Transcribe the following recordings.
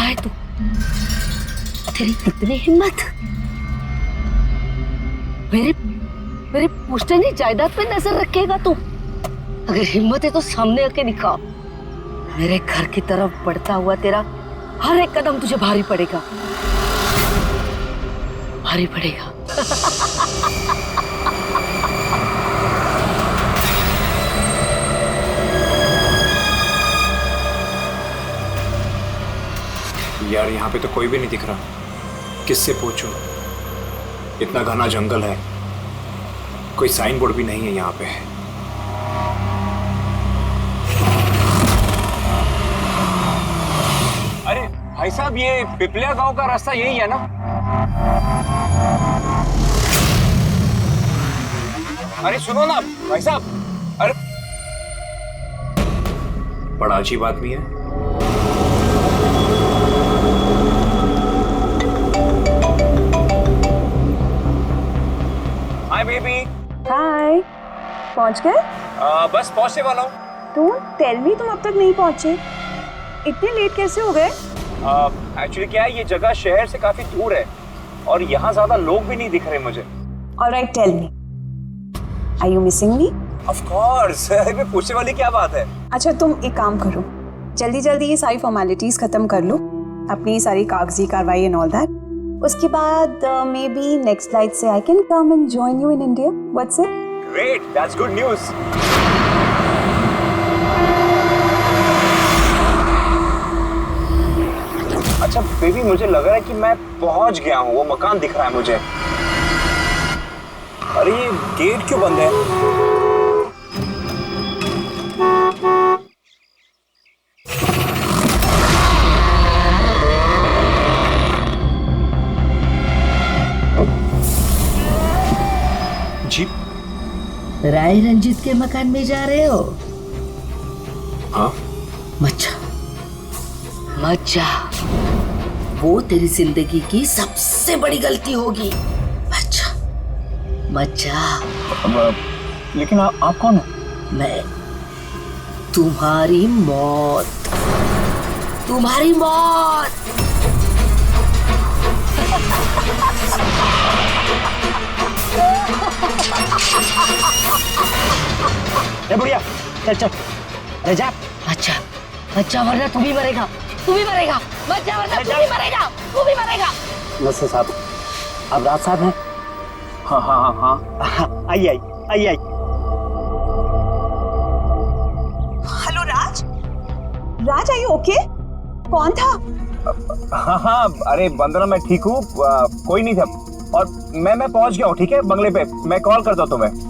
है तू? तेरी कितनी हिम्मत! मेरे मेरे पुश्तैनी जायदाद पे नजर रखेगा तू? अगर हिम्मत है तो सामने आके दिखा। मेरे घर की तरफ बढ़ता हुआ तेरा हर एक कदम तुझे भारी पड़ेगा, भारी पड़ेगा। यार यहाँ पे तो कोई भी नहीं दिख रहा, किससे पूछूं? इतना घना जंगल है, कोई साइन बोर्ड भी नहीं है यहाँ पे। अरे भाई साहब, ये पिपलिया गांव का रास्ता यही है ना? अरे सुनो ना भाई साहब, अरे बड़ा अजीब आदमी है। Hi baby. हाय, पहुंच गए? बस पहुंचने वाला हूँ। टेल मी, तुम अब तक नहीं पहुंचे? इतने लेट कैसे हो गए? एक्चुअली क्या है, ये जगह शहर से काफी दूर है और यहाँ ज्यादा लोग भी नहीं दिख रहे मुझे। Alright, tell me, are you missing me? Of course, पूछने वाली क्या बात है। अच्छा, तुम एक काम करो, जल्दी जल्दी ये सारी फॉर्मेलिटीज खत्म कर लो, अपनी सारी कागजी कार्रवाई एंड ऑल दैट। उसके बाद मे बी नेक्स्ट फ्लाइट से I can come and join you in India. What's it? Great, that's good news. अच्छा बेबी, मुझे लग रहा है कि मैं पहुंच गया हूँ, वो मकान दिख रहा है मुझे। अरे ये गेट क्यों बंद है? जी? राय रंजित के मकान में जा रहे हो? हाँ? मत जा, वो तेरी जिंदगी की सबसे बड़ी गलती होगी। मत जा। लेकिन आप कौन है? मैं तुम्हारी मौत, तुम्हारी मौत। बुढ़िया, चल चल, अरे जा। अच्छा वरना तू भी मरेगा, तू भी मरेगा। मत जा वरना तू भी मरेगा, तू भी मरेगा। नसर साहब, आप राज साहब हैं? हाँ। आइए। Hello Raj, Raj, are you okay? कौन था? हाँ, अरे वंदना, मैं ठीक हूँ, कोई नहीं था और मैं पहुंच गया हूँ। ठीक है, बंगले पे मैं कॉल करता हूँ तुम्हें।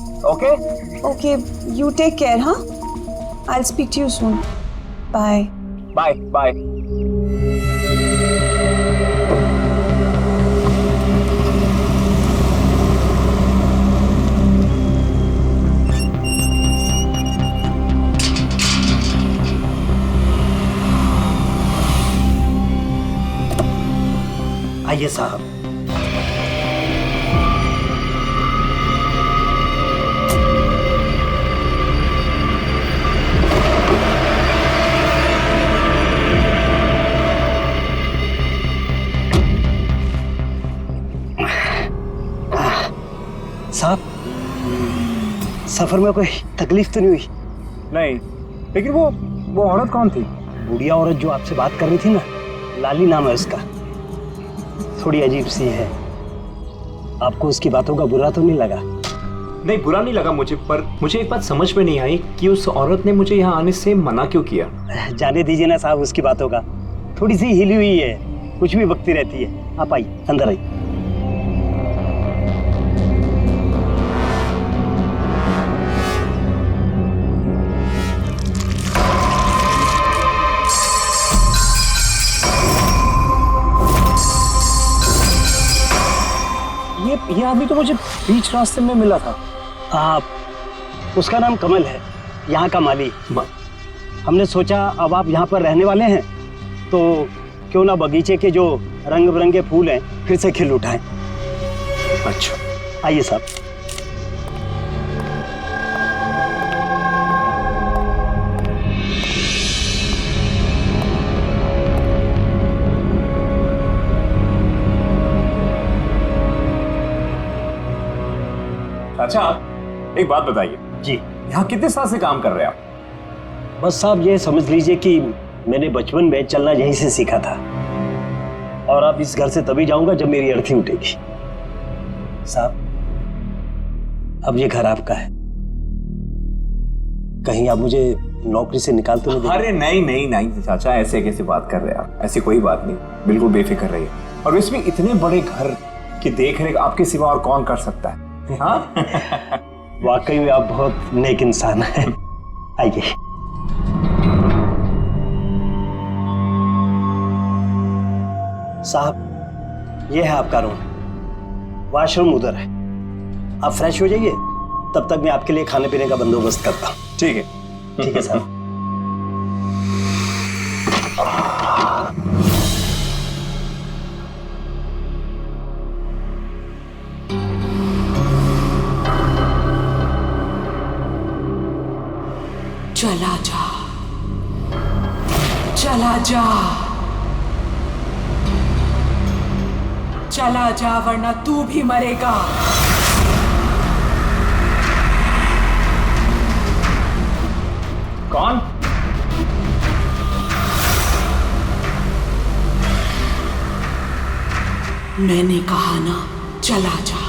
Okay, you take care. हाँ, I will speak to you soon. Bye. आइए साहब। साहब, सफर में कोई तकलीफ तो नहीं हुई? नहीं, लेकिन वो औरत कौन थी? बुढ़िया औरत जो आपसे बात कर रही थी ना, लाली नाम है उसका, थोड़ी अजीब सी है। आपको उसकी बातों का बुरा तो नहीं लगा? नहीं, बुरा नहीं लगा मुझे, पर मुझे एक बात समझ में नहीं आई कि उस औरत ने मुझे यहाँ आने से मना क्यों किया। जाने दीजिए ना साहब उसकी बातों का, थोड़ी सी हिली हुई है, कुछ भी बकती रहती है। आप आइए, अंदर आइए। ये आदमी तो मुझे बीच रास्ते में मिला था। उसका नाम कमल है, यहाँ का माली। हमने सोचा अब आप यहाँ पर रहने वाले हैं तो क्यों ना बगीचे के जो रंग बिरंगे फूल हैं फिर से खिल उठाएं। अच्छा, आइए साहब। अच्छा एक बात बताइए जी। यहाँ कितने साल से काम कर रहे हैं आप? बस साहब ये समझ लीजिए कि मैंने बचपन में चलना यहीं से सीखा था, और अब इस घर से तभी जाऊंगा जब मेरी अर्थी उठेगी। साहब अब ये घर आपका है, कहीं आप मुझे नौकरी से निकाल तो नहीं देंगे? अरे नहीं नहीं नहीं चाचा, ऐसे कैसे बात कर रहे हैं आप? ऐसी कोई बात नहीं, बिल्कुल बेफिक्र रहिए। और इसमें इतने बड़े घर की देखरेख आपके सिवा और कौन कर सकता है? हाँ वाकई में आप बहुत नेक इंसान हैं। आइए। साहब ये है आपका रूम, वॉशरूम उधर है, आप फ्रेश हो जाइए, तब तक मैं आपके लिए खाने पीने का बंदोबस्त करता हूँ। ठीक है। ठीक है साहब। चला जा, चला जा, चला जा, वरना तू भी मरेगा। कौन? मैंने कहा ना, चला जा।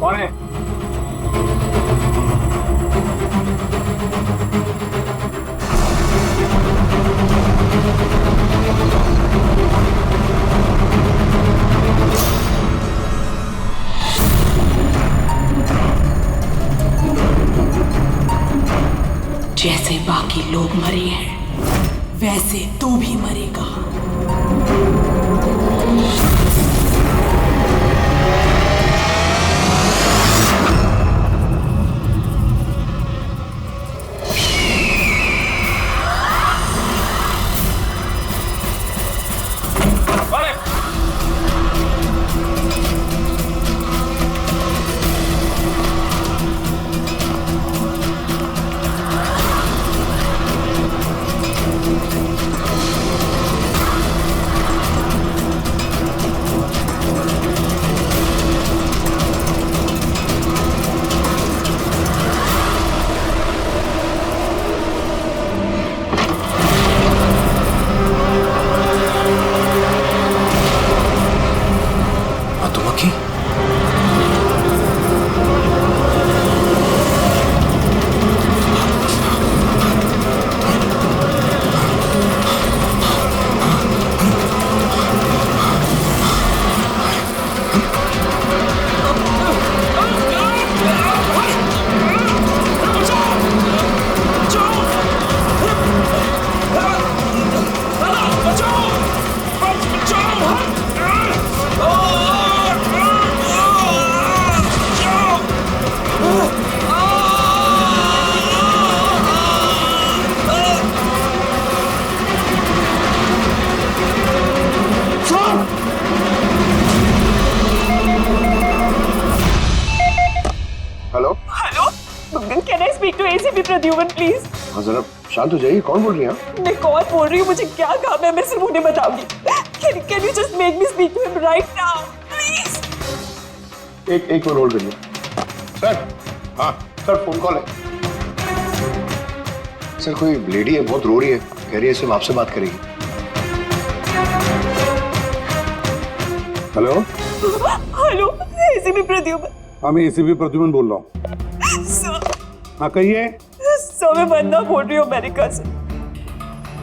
कौन है? जैसे बाकी लोग मरे हैं, वैसे तू भी मरेगा। प्रद्युमन प्लीज। हाँ जरा शांत हो जाइए, कौन बोल रही हैं? मैं कौन बोल रही हूँ, मुझे क्या काम है, मैं सिर्फ उन्हें बताऊंगी। Can you just make me speak to him right now, please? एक मिनट होल्ड करिए। सर, हाँ सर, फोन कॉल है। सर कोई लेडी है, बहुत रो रही है, कह रही है सिर्फ आपसे बात करेगी। Hello hello, ACP Pradyuman. हाँ मैं एसीपी प्रद्युमन बोल रहा हूँ। सर, हाँ कहिए। सर मैं वंदना बोल रही हूँ अमेरिका से।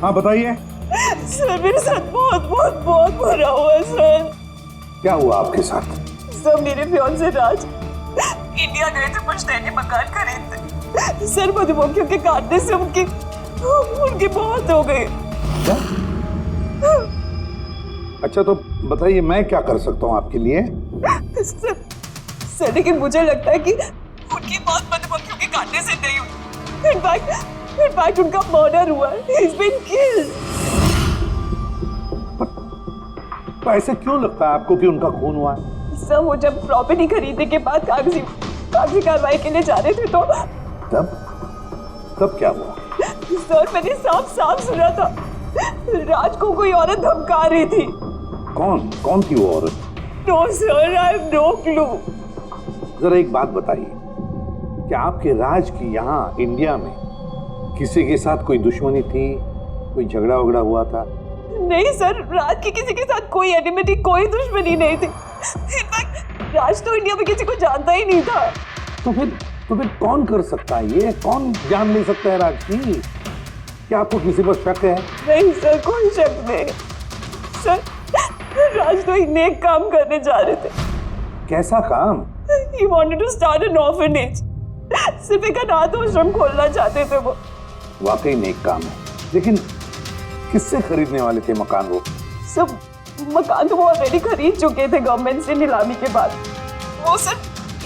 हाँ बताइए। सर मेरे साथ बहुत बहुत बहुत बुरा हुआ है सर। क्या हुआ आपके साथ? सर मेरे फियांसे राज इंडिया गए थे पुश्तैनी मकान खरीदने। सर मधुमक्खियों के काटने से उनकी मौत हो गई। क्या? अच्छा तो बताइए मैं क्या कर सकता हूँ आपके लिए? सर लेकिन मुझे लगता है कि उनकी मौत मधुमक्खियों के काटने से नहीं हुई। इनफैक्ट उनका मर्डर हुआ है। He's been killed। तो ऐसे क्यों लगता है आपको कि उनका खून हुआ है? सर वो जब प्रॉपर्टी खरीदने के बाद कागजी कार्रवाई के लिए जा रहे थे तो तब तब क्या हुआ? सर मैंने साफ साफ सुना था, राज को कोई औरत धमका रही थी। कौन थी वो औरत? No sir, I have no clue. जरा एक बात बताइए, क्या आपके राज की यहाँ इंडिया में किसी के साथ कोई दुश्मनी थी, कोई झगड़ा वगड़ा हुआ था? नहीं सर, राज की किसी के साथ कोई एनिमिटी, कोई दुश्मनी नहीं थी। इनफैक्ट राज तो इंडिया में किसी को जानता ही नहीं था। तो फिर कौन कर सकता है ये? कौन जान ले सकता है राज की? क्या आपको किसी पर शक है? नहीं सर, कोई शक नहीं। सर राज तो एक नेक काम करने जा रहे थे। कैसा काम? He wanted to start an orphanage। सिर्फ एक अनाथ आश्रम खोलना चाहते थे वो। वाकई नेक काम है, लेकिन किससे खरीदने वाले थे मकान वो? सब मकान तो वो ऑलरेडी खरीद चुके थे गवर्नमेंट से नीलामी के बाद। वो सर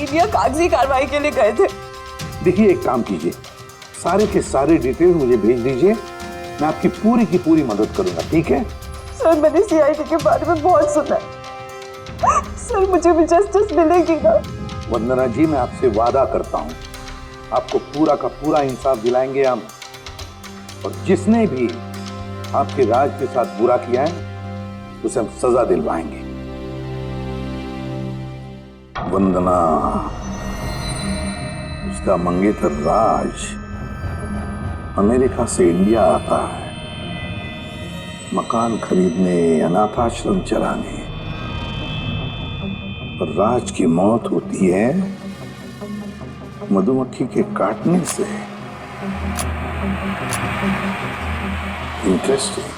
इंडिया कागजी कार्रवाई के लिए गए थे। देखिए, एक काम कीजिए, सारे के सारे डिटेल मुझे भेज दीजिए, मैं आपकी पूरी की पूरी मदद करूंगा, ठीक है? सर मैंने सीआईडी के बारे में बहुत सुना है। सर मुझे भी जस्टिस मिलेगी ना? वंदना जी, मैं आपसे वादा करता हूँ, आपको पूरा का पूरा इंसाफ दिलाएंगे हम, और जिसने भी आपके राज के साथ बुरा किया है उसे हम सजा दिलवाएंगे। वंदना, उसका मंगेतर राज अमेरिका से इंडिया आता है मकान खरीदने, अनाथ आश्रम चलाने, और राज की मौत होती है मधुमक्खी के काटने से। इंटरेस्टिंग।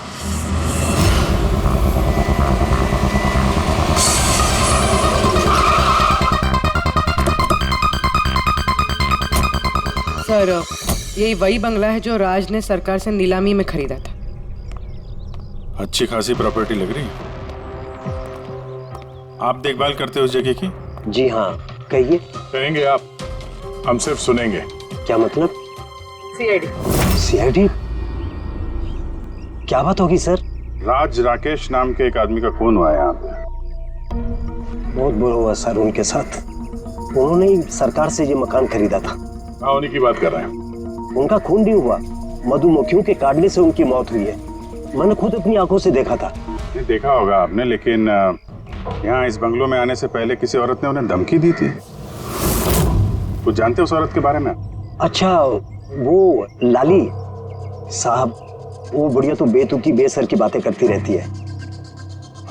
सर यही वही बंगला है जो राज ने सरकार से नीलामी में खरीदा था। अच्छी खासी प्रॉपर्टी लग रही है। आप देखभाल करते हो उस जगह की? जी हाँ, कहिए। कहेंगे आप, हम सिर्फ सुनेंगे। क्या मतलब? सीआईडी? क्या बात होगी सर? राज राकेश नाम के एक आदमी का खून हुआ है यहाँ पे। बहुत बुरा हुआ सर उनके साथ। उन्होंने ही सरकार से ये मकान खरीदा था। हाँ, उन्हीं की बात कर रहे हैं। उनका खून नहीं हुआ, मधुमक्खियों के काटने से उनकी मौत हुई है। मैंने खुद अपनी आंखों से देखा था। नहीं देखा होगा आपने, लेकिन यहाँ इस बंगलों में आने से पहले किसी औरत ने उन्हें धमकी दी थी। कुछ जानते हो उस औरत के बारे में? अच्छा, वो लाली साहब, वो बुढ़िया तो बेतुकी बेसर की बातें करती रहती है।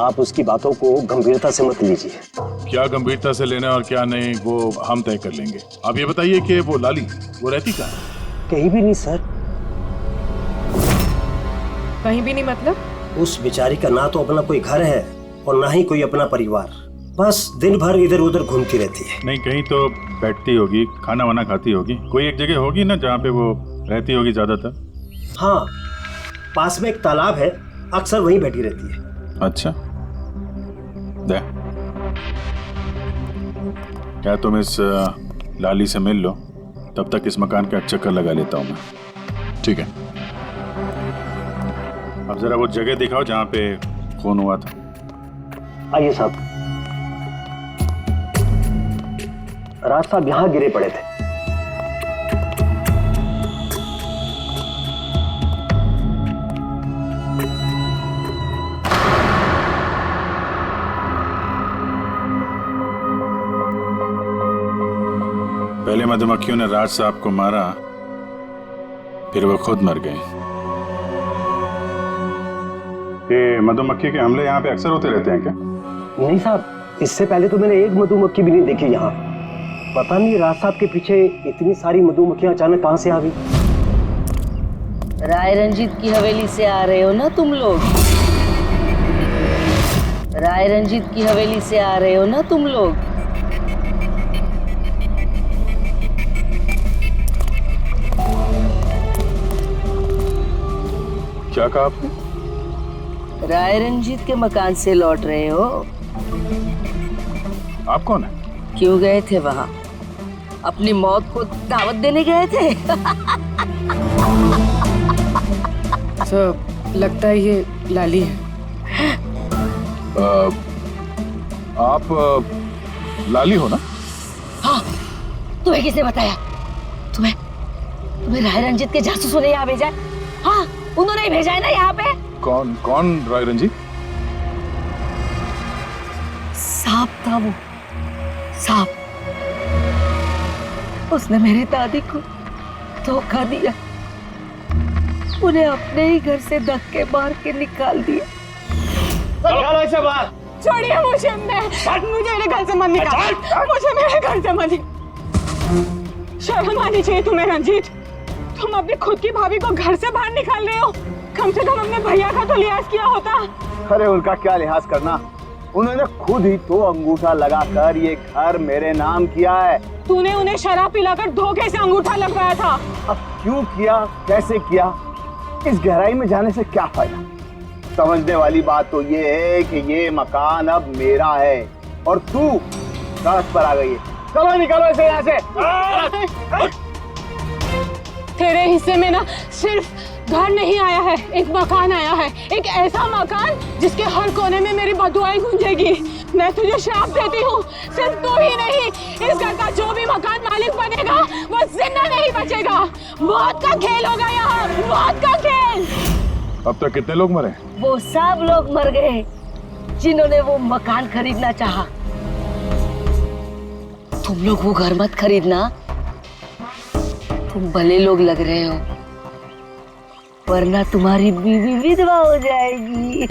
आप उसकी बातों को गंभीरता से मत लीजिए। क्या गंभीरता से लेना और क्या नहीं वो हम तय कर लेंगे। आप ये बताइए कि वो लाली वो रहती कहाँ है? कहीं भी नहीं सर। कहीं भी नहीं मतलब? उस बेचारी का ना तो अपना कोई घर है और ना ही कोई अपना परिवार। बस दिन भर इधर उधर घूमती रहती है। नहीं, कहीं तो बैठती होगी, खाना वाना खाती होगी। कोई एक जगह होगी ना जहाँ पे वो रहती होगी ज्यादातर। हाँ, पास में एक तालाब है, अक्सर वहीं बैठी रहती है। अच्छा, दे क्या तुम इस लाली से मिल लो, तब तक इस मकान का चक्कर लगा लेता हूँ मैं। ठीक है, अब जरा वो जगह दिखाओ जहाँ पे खून हुआ था। आइए साहब। राज साहब यहाँ गिरे पड़े थे। पहले मधुमक्खियों ने राज साहब को मारा, फिर वो खुद मर गए। ये मधुमक्खी के हमले यहाँ पे अक्सर होते रहते हैं क्या? नहीं साहब, इससे पहले तो मैंने एक मधुमक्खी भी नहीं देखी यहाँ। पता नहीं राज साहब के पीछे इतनी सारी मधुमक्खियां अचानक कहाँ से आ गई। राय रंजीत की हवेली से आ रहे हो ना तुम लोग? राय रंजीत की हवेली से आ रहे हो ना तुम लोग? क्या कहा आपने? राय रंजीत के मकान से लौट रहे हो? आप कौन है? क्यों गए थे वहां? अपनी मौत को दावत देने गए थे? सर लगता है ये लाली है। आप लाली हो ना? हाँ, तुम्हें किसने बताया? तुम्हें तुम्हें राय रंजीत के जासूसों ने यहाँ भेजा है? हाँ, उन्होंने ही भेजा है ना यहाँ पे। कौन कौन राय रंजीत? सांप था वो, सांप। उसने मेरी दादी को धोखा दिया, उन्हें अपने ही घर से धक्के मार के निकाल दिया। निकालो इसे बाहर। छोड़िए मुझे, मुझे मेरे घर से मत निकाल, मुझे मेरे घर से मत। शर्म आनी चाहिए तुम्हें रंजीत, तुम अपनी खुद की भाभी को घर से बाहर निकाल रहे हो। कम से कम अपने भैया का तो लिहाज किया होता। अरे उनका क्या लिहाज करना, उन्होंने खुद ही तो अंगूठा लगाकर ये घर मेरे नाम किया है। तूने उन्हें शराब पिलाकर धोखे से अंगूठा लगवाया था। अब क्यों किया, कैसे किया, इस गहराई में जाने से क्या फायदा। समझने वाली बात तो ये है कि ये मकान अब मेरा है और तू सड़क पर आ गई है। चलो निकलो इसे यहाँ से। तेरे हिस्से में ना सिर्फ घर नहीं आया है, एक मकान आया है, एक ऐसा मकान जिसके हर कोने में मेरी बदुआएं गूंजेगी। मैं तुझे श्राप देती हूँ, सिर्फ तू ही नहीं, इस घर का जो भी मकान मालिक बनेगा वो जिंदा नहीं बचेगा। मौत का खेल होगा यहाँ, मौत का खेल। अब तक कितने लोग मरे? वो सब लोग मर गए जिन्होंने वो मकान खरीदना चाहा। तुम लोग वो घर मत खरीदना, तुम भले लोग लग रहे हो, वरना तुम्हारी बीवी विधवा हो जाएगी।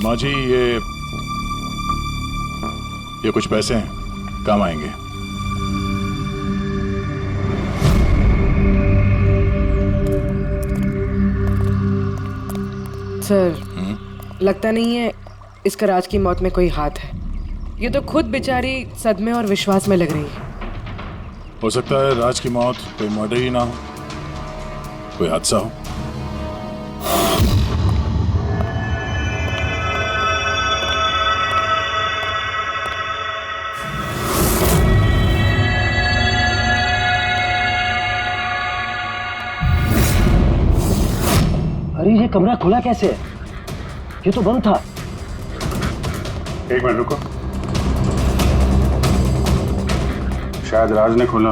माँ जी, ये कुछ पैसे हैं, काम आएंगे। सर, लगता नहीं है इसका राज की मौत में कोई हाथ है। ये तो खुद बेचारी सदमे और विश्वास में लग रही है। हो सकता है राज की मौत कोई मर्डर ही ना हो, कोई हादसा हो। अरे ये कमरा खुला कैसे है? ये तो बंद था। एक मिनट रुको, शायद राज ने खोला।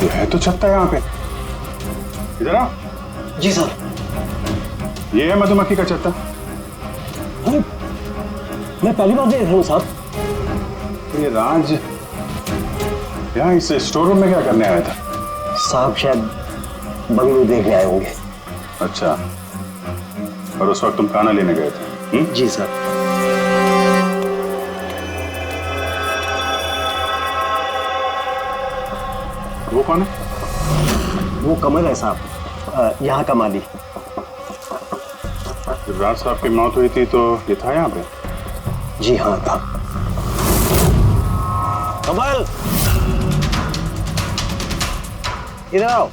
ये है तो छत्ता यहाँ पे। इधर आ। जी सर। ये है मधुमक्खी का छत्ता। अरे मैं पहली बार देख रहा हूँ साहब। ये राज यहाँ इस स्टोर रूम में क्या करने आया था? साहब शायद बंगलो देखने आए होंगे। अच्छा, और उस वक्त तुम खाना लेने गए थे? जी सर। वो कौन है? वो कमल है साहब, यहाँ का माली। जब राज साहब की मौत हुई थी तो ये था यहाँ पे? जी हाँ था। कमल इधर आओ,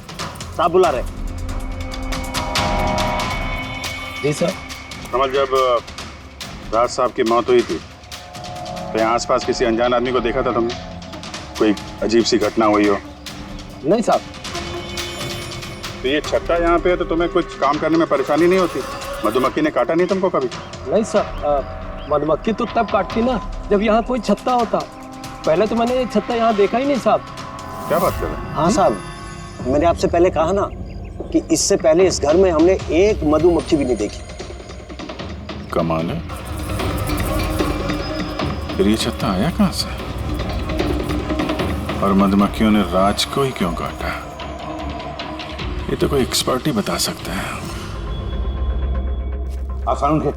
साहब बुला रहे। जी सर। कमल, जब राज साहब की मौत हुई थी तो यहाँ आसपास किसी अनजान आदमी को देखा था तुमने? कोई अजीब सी घटना हुई हो? नहीं साहब। तो ये छत्ता यहाँ पे है तो तुम्हें कुछ काम करने में परेशानी नहीं होती? मधुमक्खी ने काटा नहीं तुमको कभी? नहीं सर, मधुमक्खी तो तब काटती ना जब यहाँ कोई छत्ता होता। पहले तो मैंने छत्ता यहाँ देखा ही नहीं साहब। क्या बात कर रहे हैं? हाँ साहब, मैंने आपसे पहले कहा ना कि इससे पहले इस घर में हमने एक मधुमक्खी भी नहीं देखी। कमाल है, फिर ये छत्ता आया कहाँ से? और मधुमक्खियों ने राज को ही क्यों काटा? ये तो कोई एक्सपर्ट ही बता सकता है। आसान के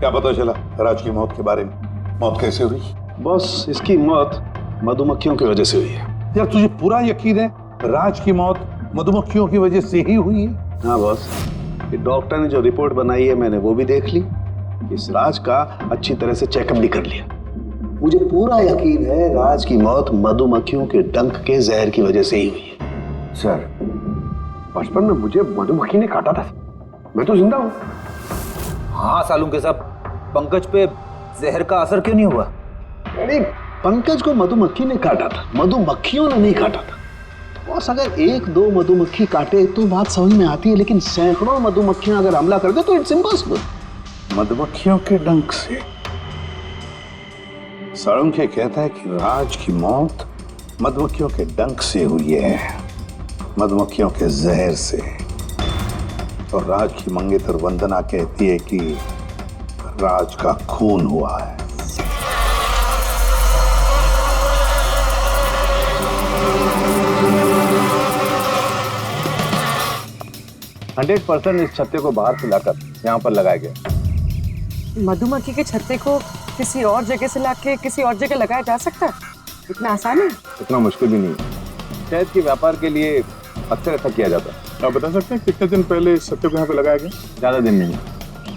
क्या पता चला राज की मौत के बारे में? मौत कैसे हुई? बस इसकी मौत मधुमक्खियों की वजह से हुई है। यार तुझे पूरा यकीन है राज की मौत मधुमक्खियों की वजह से ही हुई है? हाँ बॉस, ये डॉक्टर ने जो रिपोर्ट बनाई है मैंने वो भी देख ली। इस राज का अच्छी तरह से चेकअप भी कर लिया। मुझे पूरा यकीन है राज की मौत मधुमक्खियों के डंक के जहर की वजह से ही हुई है। सर, बचपन में मुझे मधुमक्खी ने काटा था, मैं तो जिंदा हूं। हाँ सालू के साहब, पंकज पे जहर का असर क्यों नहीं हुआ? अरे पंकज को मधुमक्खी ने काटा था, मधुमक्खियों ने नहीं काटा था। बॉस अगर एक दो मधुमक्खी काटे तो बात समझ में आती है, लेकिन सैकड़ों मधुमक्खियां अगर हमला कर दे तो इट्स इम्पॉसिबल। मधुमक्खियों के डंक से साळुंखे कहता है कि राज की मौत मधुमक्खियों के डंक से हुई है, मधुमक्खियों के जहर से। और राज की मंगेतर वंदना कहती है कि राज का खून हुआ है। इस छत्ते को बाहर से लाकर यहाँ पर लगाया गया। मधुमक्खी के छत्ते को किसी और जगह से लाके किसी और जगह लगाया जा सकता है? इतना आसान है? इतना मुश्किल भी नहीं। शहद के व्यापार के लिए अक्सर ऐसा किया जाता है। आप बता सकते हैं कितने दिन पहले इस छत्ते को यहाँ पे लगाया गया? ज्यादा दिन नहीं,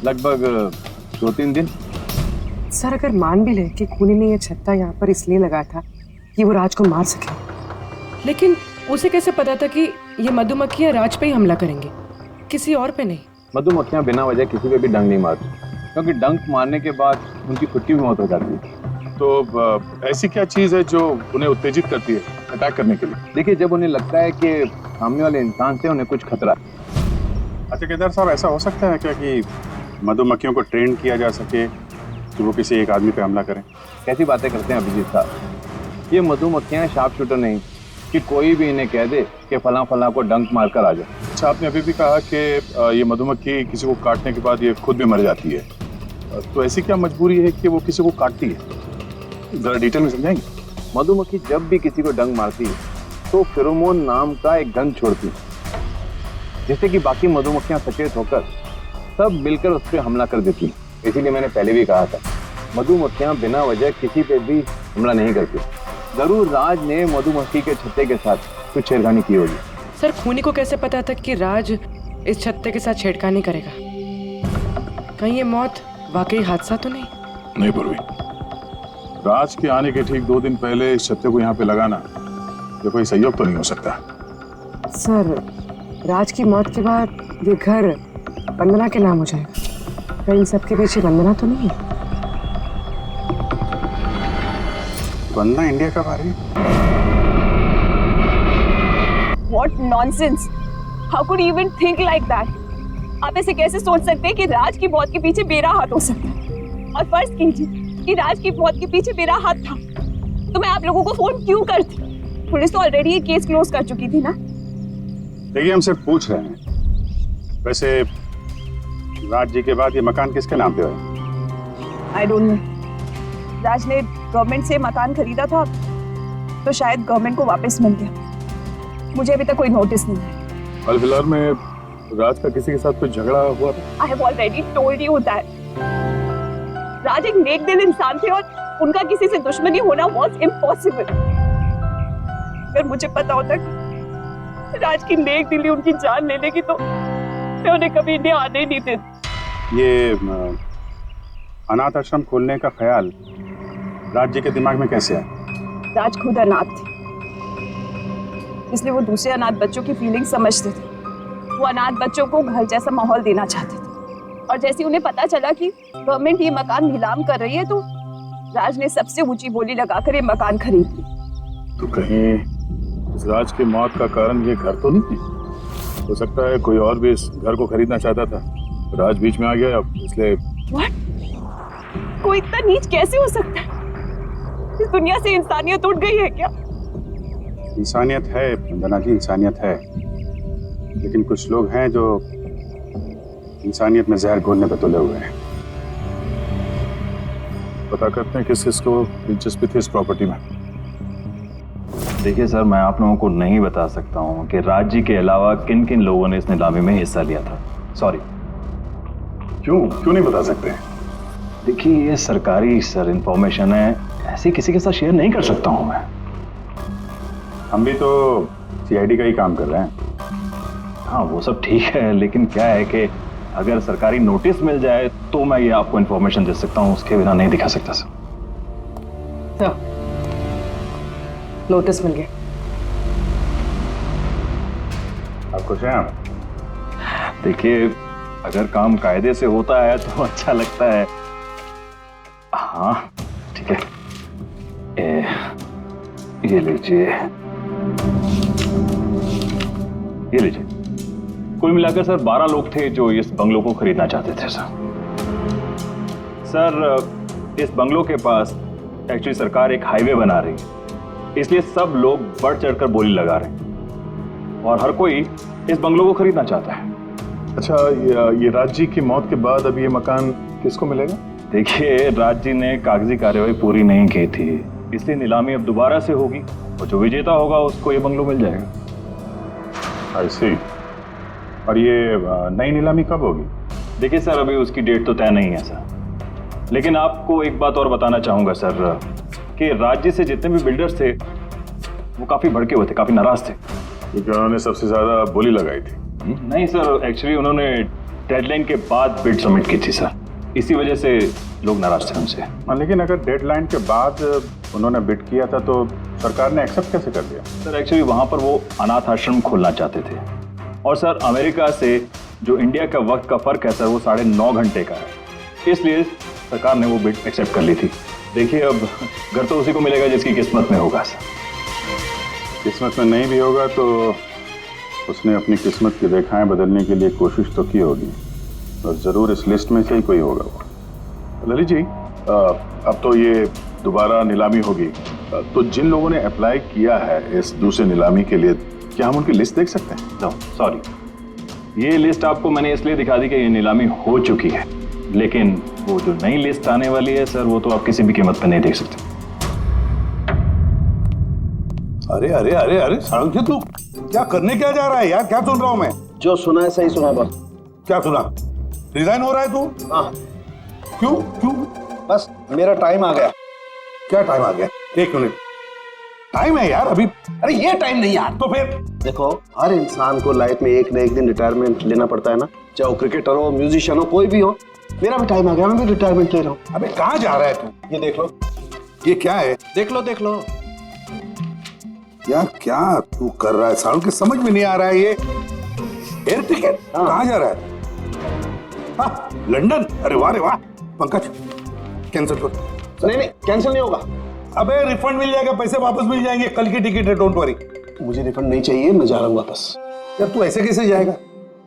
लगभग 2-3 दिन। सर अगर मान भी ले कि खूनी ने ये छत्ता यहाँ पर इसलिए लगाया था कि वो राज को मार सके, लेकिन उसे कैसे पता था कि ये मधुमक्खियाँ राज पे ही हमला करेंगे, किसी और पे नहीं? मधुमक्खियाँ बिना वजह किसी पे भी डंक नहीं मारती, क्योंकि डंक मारने के बाद उनकी खुद की भी मौत हो जाती है। तो ऐसी क्या चीज है जो उन्हें उत्तेजित करती है अटैक करने के लिए? देखिए, जब उन्हें लगता है कि सामने वाले इंसान से उन्हें कुछ खतरा है। अच्छा केदार साहब, ऐसा हो सकता है क्या कि मधुमक्खियों को ट्रेन किया जा सके कि वो किसी एक आदमी पे हमला करें? कैसी बातें करते हैं अभिजीत साहब, ये मधुमक्खियाँ शार्प शूटर नहीं कि कोई भी इन्हें कह दे कि फला फला को डंक मार कर आ जाए। अच्छा, आपने अभी भी कहा कि ये मधुमक्खी किसी को काटने के बाद ये खुद भी मर जाती है, तो ऐसी क्या मजबूरी है कि वो किसी को काटती है? जरा डिटेल में समझाएंगे? मधुमक्खी जब भी किसी को डंक मारती है तो फेरोमोन नाम का एक गंध छोड़ती है, जिससे कि बाकी मधुमक्खियां सचेत होकर सब मिलकर उस पर हमला कर देती हैं। इसीलिए मैंने पहले भी कहा था, मधुमक्खियां बिना वजह किसी पे भी हमला नहीं करती। जरूर राज ने मधुमक्खी के छत्ते के साथ कुछ छेड़खानी की होगी। सर खूनी को कैसे पता था कि राज इस छत्ते के साथ छेड़खानी करेगा? कहीं ये मौत वाकई हादसा तो नहीं? नहीं पूर्वी, राज के आने के ठीक 2 दिन पहले इस छत्ते को यहाँ पे लगाना ये कोई संयोग तो नहीं हो सकता। सर राज की मौत के बाद ये घर वंदना के नाम हो जाएगा, कहीं इन सबके पीछे वंदना तो नहीं है? वंदना इंडिया कब आ रही है? What nonsense! How could you even think like that? आप ऐसे कैसे सोच सकते हैं कि राज की मौत के पीछे मेरा हाथ हो सकता है? और फर्ज कीजिए कि राज की मौत के पीछे मेरा हाथ था, तो मैं आप लोगों को फोन क्यों करती? पुलिस तो ऑलरेडी ये केस क्लोज कर चुकी थी ना। देखिए, हम सिर्फ पूछ रहे हैं। वैसे राज जी के बाद ये मकान किसके नाम पे है? I don't know. राज ने गवर्नमेंट से मकान खरीदा था, तो शायद गवर्नमेंट को वापस मिल गया। मुझे अभी तक कोई नोटिस नहीं है। हाल फिलहाल में राज का किसी के साथ कोई झगड़ा हुआ था? I have already told you that Raj एक नेक दिल इंसान थे और उनका किसी से दुश्मनी होना वाज इम्पॉसिबल। अगर मुझे पता होता कि राज की नेक दिली उनकी जान ले लेगी तो मैं उन्हें कभी इंडिया आने ही नहीं देती। ये अनाथ आश्रम खोलने का ख्याल राज जी के दिमाग में कैसे आया? राज खुद अनाथ थे, इसलिए वो दूसरे अनाथ बच्चों की फीलिंग समझते थे। वो अनाथ बच्चों को घर जैसा माहौल देना चाहते थे, और जैसे उन्हें पता चला कि गवर्नमेंट ये मकान नीलाम कर रही है तो राज ने सबसे ऊंची बोली लगाकर ये मकान खरीद ली। तो कहीं इस राज की मौत का कारण ये घर तो नहीं है? हो सकता है कोई और भी इस घर को खरीदना चाहता था, राज बीच में आ गया इसलिए। What? कोई इतना नीच कैसे हो सकता है? इस दुनिया से इंसानियत उठ गई है क्या? इंसानियत है वंदना जी, इंसानियत है, लेकिन कुछ लोग हैं जो इंसानियत में जहर घोलने पे तुले हुए हैं। पता करते हैं किस किस को दिलचस्पी थी इस प्रॉपर्टी में। देखिए सर, मैं आप लोगों को नहीं बता सकता हूँ कि राज जी के अलावा किन किन लोगों ने इस नीलामी में हिस्सा लिया था। सॉरी। क्यों नहीं बता सकते? देखिए, ये सरकारी सर इंफॉर्मेशन है, ऐसे किसी के साथ शेयर नहीं कर सकता हूँ मैं। हम भी तो CID का ही काम कर रहे हैं। हाँ, वो सब ठीक है, लेकिन क्या है कि अगर सरकारी नोटिस मिल जाए तो मैं ये आपको इन्फॉर्मेशन दे सकता हूँ, उसके बिना नहीं दिखा सकता सर। नोटिस मिल गया। आप खुश हैं आप? देखिए, अगर काम कायदे से होता है तो अच्छा लगता है। हाँ ठीक है, ये लीजिए, ये लीजिए। कुल मिलाकर सर 12 लोग थे जो इस बंगलों को खरीदना चाहते थे सर। इस बंगलों के पास एक्चुअली सरकार एक हाईवे बना रही है, इसलिए सब लोग बढ़ चढ़कर बोली लगा रहे हैं और हर कोई इस बंगलों को खरीदना चाहता है। अच्छा, ये राज जी की मौत के बाद अब ये मकान किसको मिलेगा? देखिए, राज जी ने कागजी कार्यवाही पूरी नहीं की थी, इसलिए नीलामी अब दोबारा से होगी और जो विजेता होगा उसको ये बंगलो मिल जाएगा। आई सी। और ये नई नीलामी कब होगी? देखिए सर, अभी उसकी डेट तो तय नहीं है सर, लेकिन आपको एक बात और बताना चाहूंगा सर कि राज्य से जितने भी बिल्डर्स थे वो काफी भड़के हुए थे, काफी नाराज थे, क्योंकि उन्होंने सबसे ज्यादा बोली लगाई थी। नहीं सर, एक्चुअली उन्होंने डेडलाइन के बाद बिड सबमिट की थी सर, इसी वजह से लोग नाराज थे उनसे। लेकिन अगर डेडलाइन के बाद उन्होंने बिड किया था तो सरकार ने एक्सेप्ट कैसे कर दिया? सर एक्चुअली वहां पर वो अनाथ आश्रम खोलना चाहते थे और सर अमेरिका से जो इंडिया का वक्त का फर्क है सर वो 9.5 घंटे का है, इसलिए सरकार ने वो बिड एक्सेप्ट कर ली थी। देखिए, अब घर तो उसी को मिलेगा जिसकी किस्मत में होगा सर। किस्मत में नहीं भी होगा तो उसने अपनी किस्मत की रेखाएं बदलने के लिए कोशिश तो की होगी और जरूर इस लिस्ट में से ही कोई होगा वो। ललित जी, अब तो ये दोबारा नीलामी होगी, तो जिन लोगों ने अप्लाई किया है इस दूसरी नीलामी के लिए, क्या हम उनकी लिस्ट देख सकते हैं? नो सॉरी, ये लिस्ट आपको मैंने इसलिए दिखा दी कि ये नीलामी हो चुकी है, लेकिन वो जो नई लिस्ट आने वाली है सर वो तो आप किसी भी कीमत पर नहीं देख सकते। अरे अरे अरे अरे सारंग, तू क्या करने क्या जा रहा है यार? क्या सुन रहा हूं मैं? जो सुना है सही सुना बस। क्या सुना? रिजाइन हो रहा है तू? हाँ। क्यों क्यों? बस मेरा टाइम आ गया। क्या टाइम आ गया? 1 मिनट टाइम है यार अभी। अरे ये टाइम नहीं यार। तो फिर देखो, हर इंसान को लाइफ में एक न एक दिन रिटायरमेंट लेना पड़ता है ना, चाहे वो क्रिकेटर हो, म्यूजिशियन हो, कोई भी हो। मेरा भी टाइम आ गया, मैं भी रिटायरमेंट ले रहा हूँ। अबे कहाँ जा रहा है तू? ये देख लो। ये क्या है? देख लो देख लो यार, क्या तू कर रहा है सारुण? के समझ में नहीं आ रहा है ये एयर टिकट। कहाँ जा रहा है? हाँ, लंदन। अरे वाह रे वाह। पंकज, कैंसिल कर। नहीं कैंसिल नहीं होगा। अबे रिफंड मिल जाएगा, पैसे वापस मिल जाएंगे, कल की टिकट है, डोंट वरी। मुझे रिफंड नहीं चाहिए, मैं जा रहा हूँ वापस। यार तू ऐसे कैसे जाएगा?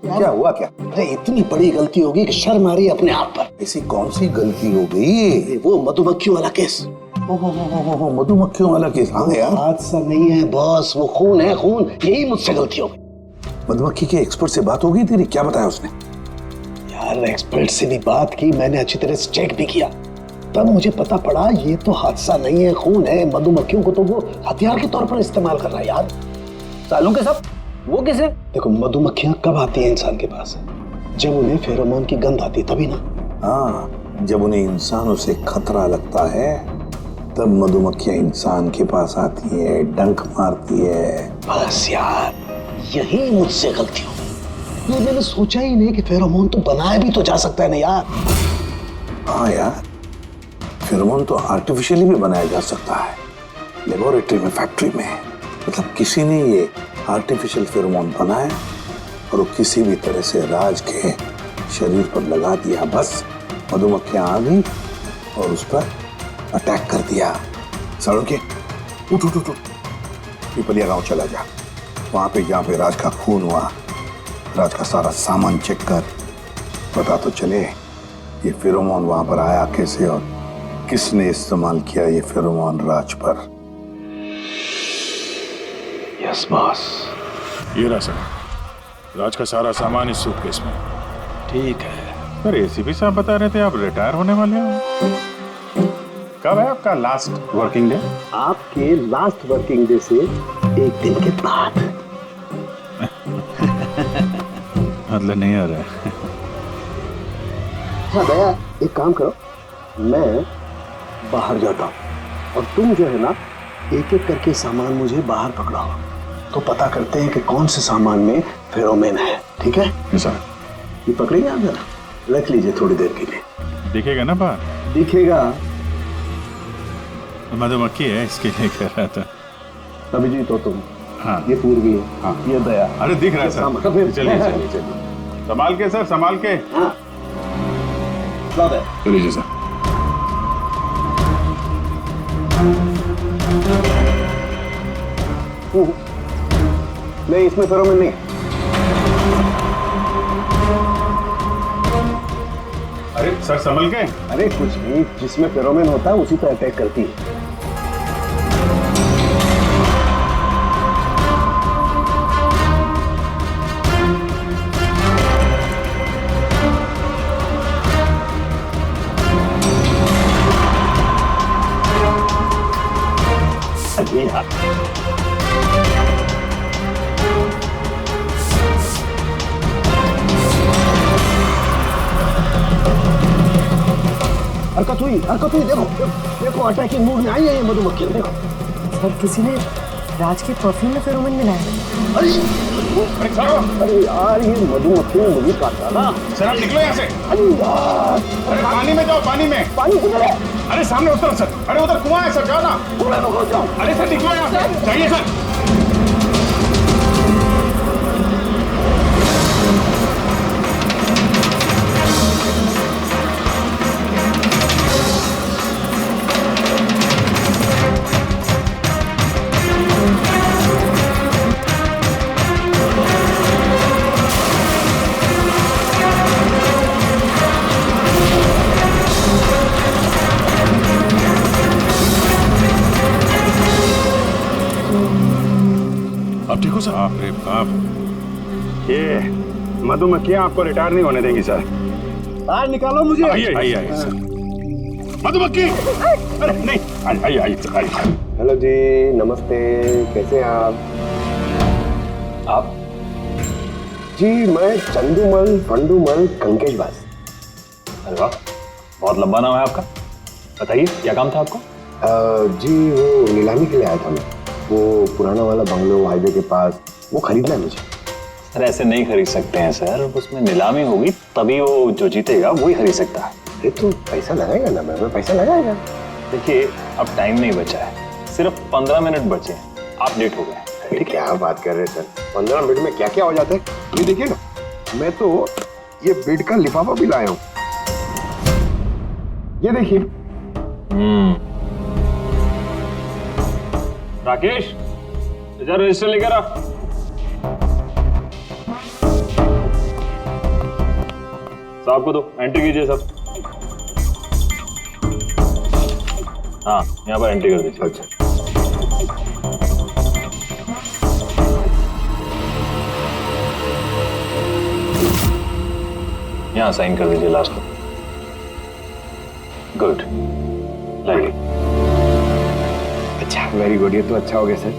क्या हुआ क्या? अरे इतनी बड़ी गलती होगी कि शर्म आ रही है अपने आप पर। ऐसी कौन सी गलती हो गई? वो मधुमक्खियों वाला केस। ओहो, मधुमक्खियों वाला केस। हाँ यार, हादसा नहीं है बॉस, वो खून है खून। यही मुझसे गलती हो गई। मधुमक्खी के एक्सपर्ट से बात होगी तेरी? क्या बताया उसने? यार एक्सपर्ट से भी बात की मैंने, अच्छी तरह से चेक भी किया, तब मुझे पता पड़ा ये तो हादसा नहीं है, खून है। मधुमक्खियों को तो वो हथियार के तौर पर इस्तेमाल कर रहा है यार। सालों के सब वो किसे? देखो, मधुमक्खियां कब आती हैं इंसान के पास? जब उन्हें फेरोमोन की गंध आती, तभी ना। हाँ, जब उन्हें इंसानों से खतरा लगता है तब मधुमक्खियां इंसान के पास आती है, डंक मारती है। बस यार, यही मुझसे गलती हो गई। ये मैंने सोचा ही नहीं कि फेरोमोन तो बनाया भी तो जा सकता है ना यार। हाँ यार, फेरोमोन तो आर्टिफिशियली भी बनाया जा सकता है, लेबोरेटरी में, फैक्ट्री में। मतलब किसी ने ये आर्टिफिशियल फेरोमोन बनाया और वो किसी भी तरह से राज के शरीर पर लगा दिया, बस मधुमक्खियां आ गई और उस पर अटैक कर दिया। सड़ों के उठ उठ उठ, पिपलिया गांव चला जा। वहां पे जहाँ पे राज का खून हुआ, राज का सारा सामान चेक कर, पता तो चले ये फेरोमोन वहां पर आया कैसे और किसने इस्तेमाल किया ये फेरोमोन राज पर। Yes boss. ये रहा सर, राज का सारा सामान इस सूटकेस में। ठीक है सर, एसीपी साहब बता रहे थे आप रिटायर होने वाले हो। कब है आपका लास्ट वर्किंग डे? आपके लास्ट वर्किंग डे से 1 दिन के बाद। मतलब नहीं आ रहा है। हाँ दया, एक काम करो, मैं बाहर जाता हूँ और तुम जो है ना, एक एक करके सामान मुझे बाहर पकड़ाओ, तो पता करते हैं कि कौन से सामान में फेरोमोन है। ठीक है सर? ये पकड़ेंगे आप? जरा रख लीजिए थोड़ी देर के लिए। दिखेगा ना बाहर? दिखेगा। मधुमक्खी है इसके लिए कह रहा था। अभिजीत हो तुम, हाँ ये पूर्वी है, हाँ ये दया। अरे दिख रहा है सर, चलिए चलिए चलिए चलिए, संभाल के सर, संभाल के। हाँ चलिए सर। नहीं, इसमें फेरोमोन नहीं। अरे सर संभल के। अरे कुछ नहीं, जिसमें फेरोमोन होता है उसी पर अटैक करती है। हरकत हुई, देखो अटैकिंग मूड में आई है ये मधुमक्खी, देखो। सर किसी ने राज के परफ्यूम में फेरोमोन मिलाया। अरे यार, ये मधुमक्खी ने मुझे काटा ना। सर आप निकलो यहाँ से। अरे यार, अरे पानी में जाओ, पानी में। पानी किधर है? अरे सामने उस तरफ सर, अरे उधर कुआं है सर, जाओ ना। कुएं में घुस जाओ। अरे सर निकलो यहाँ से, जाइए सर। आप ठीक हो सर? बाप रे बाप, ये मधुमक्खियां आपको रिटायर नहीं होने देंगी सर। बाहर निकालो मुझे। आइए आइए आइए सर। मधुमक्खी, अरे नहीं, आइए आइए सर, आइए। हेलो जी, नमस्ते, कैसे हैं आप? जी मैं चंदूमल फंडूमल कंकेशवास। अरे वाह, बहुत लंबा नाम है आपका। बताइए क्या काम था आपको? जी वो नीलामी के लिए आया था मैं, वो पुराना वाला बंगलो हाईवे के पास, वो खरीदना है मुझे। सर ऐसे नहीं खरीद सकते हैं सर, उसमें नीलामी होगी तभी वो जो जीतेगा वही खरीद सकता है। अरे तो पैसा लगाएगा ना, मैं पैसा लगाएगा। देखिए अब टाइम नहीं बचा है, सिर्फ 15 मिनट बचे हैं, आप लेट हो गए। ठीक, क्या बात कर रहे हैं सर, 15 मिनट में क्या क्या हो जाता है। ये देखिए ना, मैं तो ये बेड का लिफाफा भी लाया हूँ, ये देखिए। राकेश इधर रजिस्टर लेकर आ। साहब को दो, एंट्री कीजिए सब। हाँ यहाँ पर एंट्री कर दीजिए। अच्छा, यहाँ साइन कर दीजिए लास्ट में। Good, like. अच्छा वेरी गुड, ये तो अच्छा हो गया सर।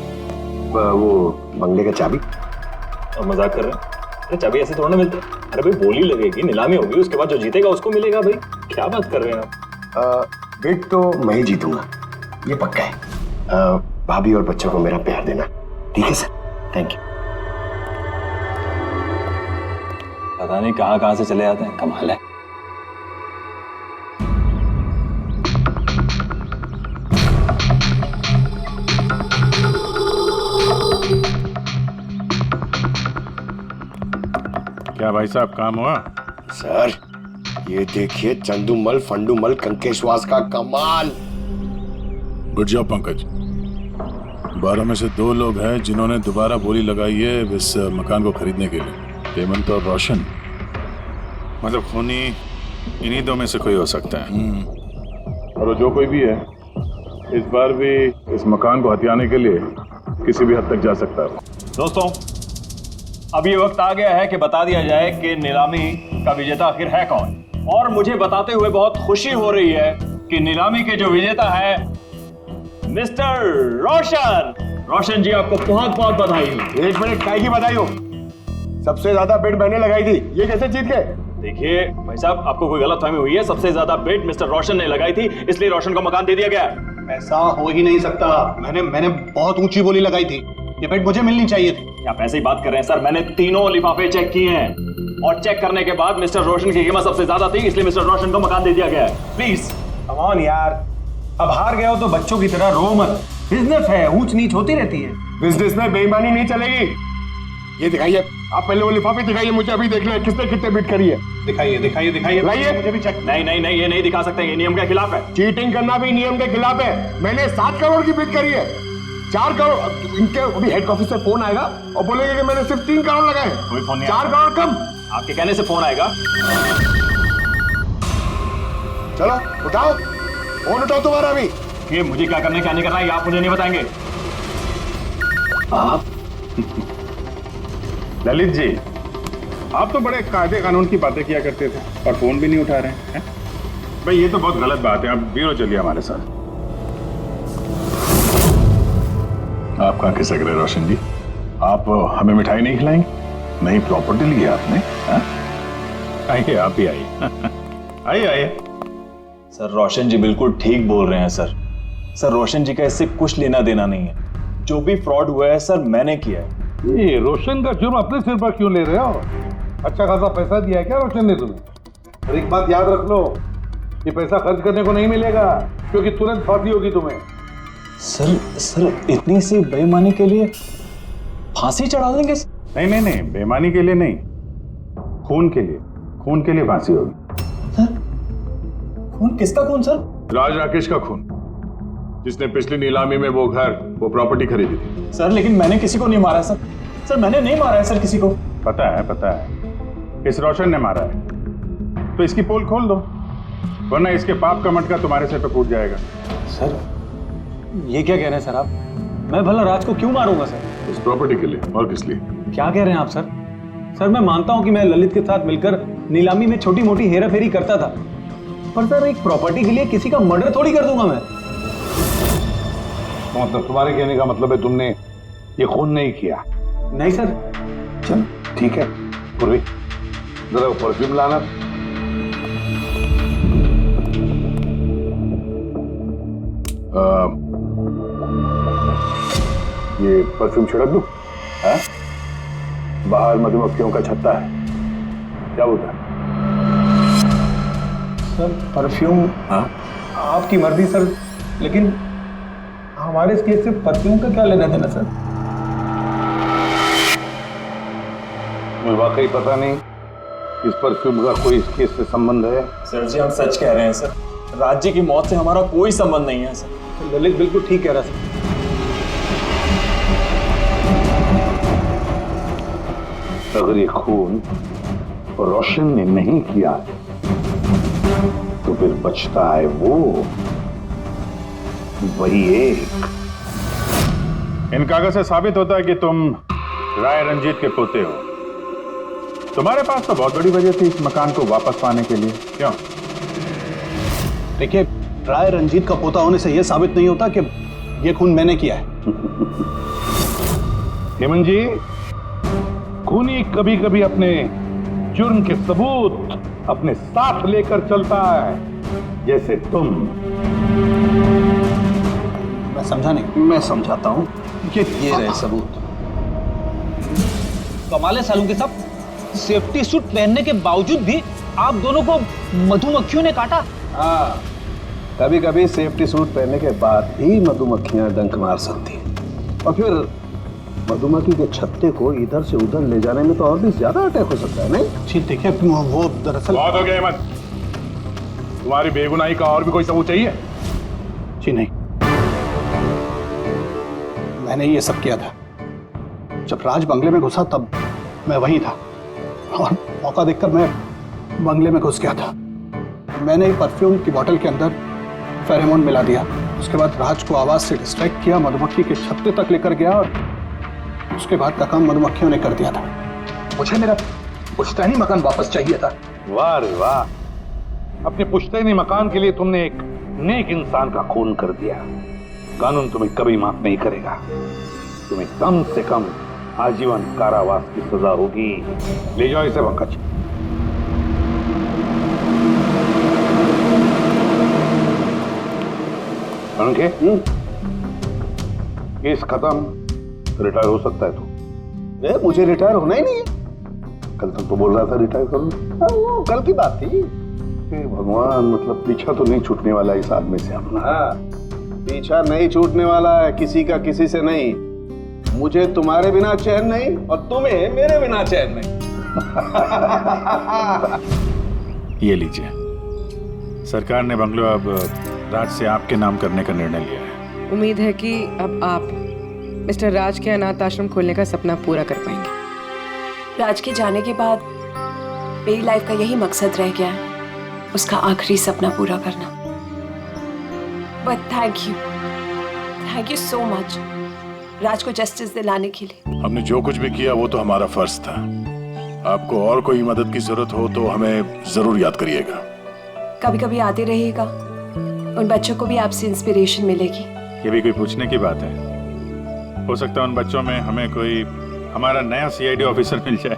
वो बंगले का चाबी? और मजाक कर रहे हैं? अरे चाबी ऐसे थोड़ा ना मिलती है। अरे भाई बोली लगेगी, नीलामी होगी, उसके बाद जो जीतेगा उसको मिलेगा। भाई क्या बात कर रहे हैं आप? बेट तो मैं ही जीतूंगा, ये पक्का है। भाभी और बच्चों को मेरा प्यार देना, ठीक है सर? Thank you. पता नहीं कहाँ से चले आते हैं, कमाल है। क्या भाई साहब काम हुआ? सर ये देखिए, चंदूमल फंडूमल कंकेशवास का कमाल। Good job Pankaj. 12 में से 2 लोग हैं जिन्होंने दोबारा बोली लगाई है इस मकान को खरीदने के लिए, हेमंत और रोशन। मतलब खूनी इन्हीं 2 में से कोई हो सकता है। और जो कोई भी है, इस बार भी इस मकान को हथियाने के लिए किसी भी हद तक जा सकता है। दोस्तों अब ये वक्त आ गया है कि बता दिया जाए कि नीलामी का विजेता आखिर है कौन। और मुझे बताते हुए बहुत खुशी हो रही है कि नीलामी के जो विजेता है मिस्टर रोशन। रोशन जी आपको बहुत बहुत बधाई हो। 1 मिनट, काय की बधाई हो? सबसे ज्यादा बेट मैंने लगाई थी, ये कैसे जीत गए? देखिए भाई साहब, आपको कोई गलतफहमी हुई है। सबसे ज्यादा बेट मिस्टर रोशन ने लगाई थी, इसलिए रोशन को मकान दे दिया गया। ऐसा हो ही नहीं सकता, मैंने बहुत ऊंची बोली लगाई थी, ये बेट मुझे मिलनी चाहिए थी। आप ऐसे ही बात कर रहे हैं सर, मैंने तीनों लिफाफे चेक किए हैं और चेक करने के बाद मिस्टर रोशन की कीमत सबसे ज्यादा थी, इसलिए मिस्टर रोशन को मकान दे दिया गया है। प्लीज कम ऑन यार, अब हार गए हो तो बच्चों की तरह रो मत। बिजनेस है, ऊंच नीच होती रहती है। बिजनेस में बेईमानी नहीं चलेगी। ये दिखाइए, आप पहले वो लिफाफे दिखाइए, मुझे अभी देखना है किसने कितने बिट करी है। दिखाइए दिखाइए दिखाइए, लाइए। मुझे भी चेक। नहीं नहीं नहीं, ये नहीं दिखा सकते, ये नियम के खिलाफ है। चीटिंग करना भी नियम के खिलाफ है। मैंने 7 करोड़ की बिट करी है, 4 करोड़। इनके अभी हेड ऑफिस से फोन आएगा और बोलेंगे कि मैंने सिर्फ 3 करोड़ लगाए। कोई फोन नहीं 4 करोड़ कम। आपके कहने से फोन आएगा। चलो उठाओ, फोन उठाओ तुम्हारा अभी। ये मुझे क्या करना है क्या नहीं करना है, ये आप मुझे नहीं बताएंगे। आप ललित जी, आप तो बड़े कायदे कानून की बातें किया करते थे और फोन भी नहीं उठा रहे हैं। भाई ये तो बहुत गलत बात है। आप ब्यूरो चलिए हमारे साथ। आप कहाँ खिसक रहे रोशन जी? आप हमें मिठाई नहीं खिलाएंगे? नई प्रॉपर्टी ली है आपने? आइए, आप ही आइए। आइए आइए। सर रोशन जी बिल्कुल ठीक बोल रहे हैं सर। सर रोशन जी का इससे कुछ लेना देना नहीं है। जो भी फ्रॉड हुआ है सर मैंने किया है। ये रोशन का जुर्म अपने सिर पर क्यों ले रहे हो? अच्छा खासा पैसा दिया है क्या रोशन ने तुम्हें? और एक बात याद रख लो, ये पैसा खर्च करने को नहीं मिलेगा, क्योंकि तुरंत फांसी होगी तुम्हें। सर इतनी सी बेईमानी के लिए फांसी चढ़ा देंगे? नहीं नहीं नहीं, बेईमानी के लिए नहीं, खून के लिए। खून के लिए फांसी होगी। खून? किसका खून सर? राज राकेश का खून, जिसने पिछली नीलामी में वो घर, वो प्रॉपर्टी खरीदी थी। सर लेकिन मैंने किसी को नहीं मारा सर। सर मैंने नहीं मारा है सर किसी को। पता है, इस रोशन ने मारा है। तो इसकी पोल खोल दो, वरना इसके पाप का मटका तुम्हारे सिर पे फूट जाएगा। सर ये क्या कह रहे हैं सर आप? मैं भला राज को क्यों मारूंगा सर? उस प्रॉपर्टी के लिए, और किस लिए? क्या कह रहे हैं आप सर? सर मैं मानता हूं कि मैं ललित के साथ मिलकर नीलामी में छोटी मोटी हेरा फेरी करता था, पर सर एक प्रॉपर्टी के लिए किसी का मर्डर थोड़ी कर दूंगा मैं। मतलब तुम्हारे कहने का मतलब है तुमने ये खून नहीं किया? नहीं सर। चल ठीक है, पूर्वी जरा वो परफ्यूम लाना। ये परफ्यूम छिड़क दूं? बाहर मधुमक्खियों का छत्ता है, क्या बोलता है? Sir perfume? हाँ आपकी मर्जी सर, लेकिन हमारे इस केस से परफ्यूम का क्या लेना देना सर? मुझे वाकई पता नहीं इस परफ्यूम का कोई इस केस से संबंध है। सर जी हम सच कह रहे हैं सर, राज जी की मौत से हमारा कोई संबंध नहीं है सर। ललित बिल्कुल ठीक कह रहा है सर। अगर ये खून रोशन ने नहीं किया तो फिर बचता है वो वही एक। इन कागज से साबित होता है कि तुम राय रंजीत के पोते हो। तुम्हारे पास तो बहुत बड़ी वजह थी इस मकान को वापस पाने के लिए, क्यों? देखिए, राय रंजीत का पोता होने से यह साबित नहीं होता कि यह खून मैंने किया है। हेमंत जी, खूनी कभी कभी अपने जुर्म के सबूत अपने साथ लेकर चलता है, जैसे तुम। मैं समझा नहीं। मैं समझाता हूं। ये रहे सबूत। कमाल है सालू के साहब, सेफ्टी सूट पहनने के बावजूद भी आप दोनों को मधुमक्खियों ने काटा। हाँ, कभी कभी सेफ्टी सूट पहनने के बाद भी मधुमक्खियां डंक मार सकती हैं, और फिर मधुमक्खी के छत्ते को इधर से उधर ले जाने में तो और भी ज्यादा अटैक हो सकता है। नहीं ठीक, देखिए वो दरअसल बहुत हो गया हेमंत, तुम्हारी बेगुनाही का और भी कोई सबूत चाहिए? जी नहीं, मैंने ये सब किया था। जब राज बंगले में घुसा तब मैं वहीं था, और मौका देखकर मैं बंगले में घुस गया था। मैंने परफ्यूम की बोतल के अंदर फेरोमोन मिला दिया। उसके बाद राज को आवाज से डिस्ट्रैक्ट किया, मधुमक्खी के छत्ते तक लेकर गया, और उसके बाद का काम मधुमक्खियों ने कर दिया था। मुझे मेरा पुश्तैनी मकान वापस चाहिए था। वाह रे वाह, अपने पुश्तैनी मकान के लिए तुमने एक नेक इंसान का खून कर दिया। कानून तुम्हें कभी माफ नहीं करेगा। तुम्हें कम से कम आजीवन कारावास की सजा होगी। ले जाओ इसे पंकज। केस खत्म, रिटायर हो सकता है तू। मुझे रिटायर होना ही नहीं है। कल तक तो बोल रहा था रिटायर करूं। वो कल की बात थी। भगवान, मतलब पीछा तो नहीं छूटने वाला इस आदमी से अपना। पीछा नहीं छूटने वाला है किसी का, किसी से नहीं। मुझे तुम्हारे बिना चैन नहीं और तुम्हें मेरे बिना चैन नहीं। ये लीजिए, सरकार ने बंगलो अब राज से आपके नाम करने का निर्णय लिया है। उम्मीद है कि अब आप मिस्टर राज के अनाथ आश्रम खोलने का सपना पूरा कर पाएंगे। राज के जाने के बाद मेरी लाइफ का यही मकसद रह गया है, उसका आखिरी सपना पूरा करना। But thank you so much Raj को जस्टिस दिलाने के लिए। हमने जो कुछ भी किया वो तो हमारा फर्ज था। आपको और कोई मदद की जरूरत हो तो हमें जरूर याद करिएगा। कभी कभी आते रहिएगा, उन बच्चों को भी आपसे इंस्पिरेशन मिलेगी। ये भी कोई पूछने की बात है? हो सकता है उन बच्चों में हमें कोई हमारा नया सीआईडी ऑफिसर मिल जाए।